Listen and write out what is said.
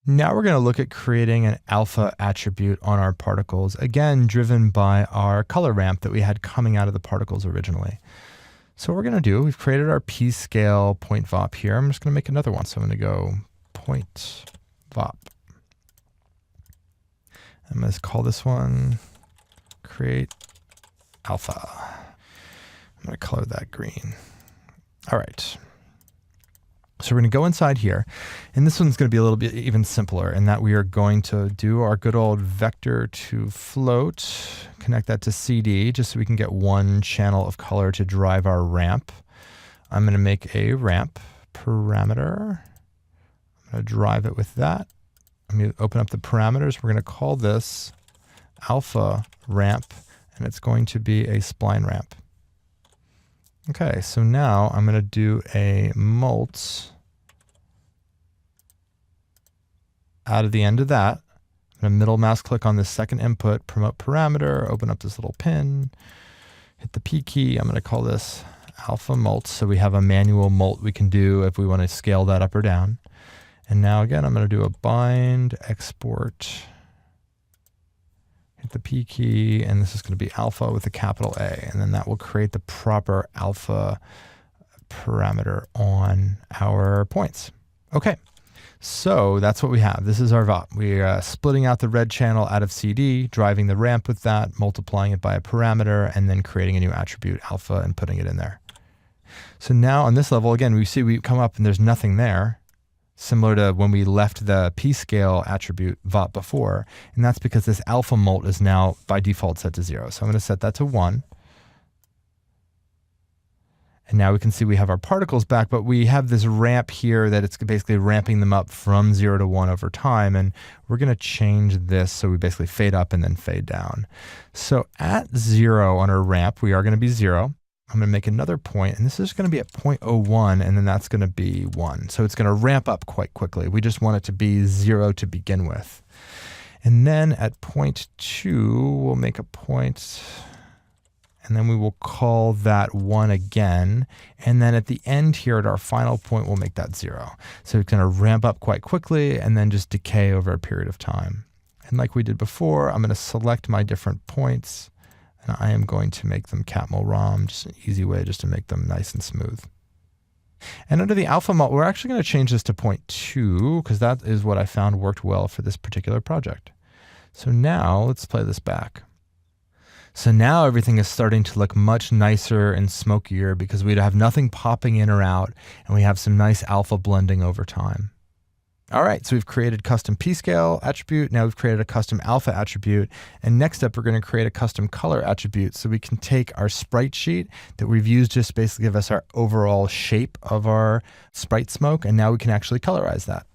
Now we're going to look at creating an alpha attribute on our particles, again, driven by our color ramp that we had coming out of the particles originally. So what we're going to do, we've created our p-scale point VOP here. I'm just going to make another one. So I'm going to go point VOP. I'm going to call this one create alpha. I'm going to color that green. All right. So we're going to go inside here, and this one's going to be a little bit even simpler in that we are going to do our good old vector to float, connect that to CD just so we can get one channel of color to drive our ramp. I'm going to make a ramp parameter. I'm going to drive it with that. I'm going to open up the parameters. We're going to call this alpha ramp, and it's going to be a spline ramp. Okay, so now I'm going to do a mult out of the end of that. I'm going to middle mouse click on this second input, promote parameter, open up this little pin, hit the P key. I'm going to call this alpha mult. So we have a manual mult we can do if we want to scale that up or down. And now again, I'm going to do a bind, export, hit the P key, and this is going to be alpha with a capital A, and then that will create the proper alpha parameter on our points. Okay, so that's what we have. This is our VOP. We are splitting out the red channel out of CD, driving the ramp with that, multiplying it by a parameter, and then creating a new attribute, alpha, and putting it in there. So now on this level, again, we see we come up and there's nothing there, similar to when we left the p-scale attribute VOP before, and that's because this alpha mult is now by default set to 0. So I'm going to set that to 1. And now we can see we have our particles back, but we have this ramp here that it's basically ramping them up from 0 to 1 over time, and we're going to change this so we basically fade up and then fade down. So at 0 on our ramp, we are going to be 0. I'm going to make another point, and this is going to be at 0.01, and then that's going to be 1. So it's going to ramp up quite quickly. We just want it to be 0 to begin with. And then at 0.2, we'll make a point, and then we will call that 1 again. And then at the end here at our final point, we'll make that 0. So it's going to ramp up quite quickly and then just decay over a period of time. And like we did before, I'm going to select my different points, and I am going to make them Catmull ROM, just an easy way just to make them nice and smooth. And under the alpha mult, we're actually going to change this to 0.2 because that is what I found worked well for this particular project. So now let's play this back. So now everything is starting to look much nicer and smokier because we have nothing popping in or out, and we have some nice alpha blending over time. All right, so we've created custom p-scale attribute. Now we've created a custom alpha attribute. And next up, we're going to create a custom color attribute so we can take our sprite sheet that we've used just basically give us our overall shape of our sprite smoke. And now we can actually colorize that.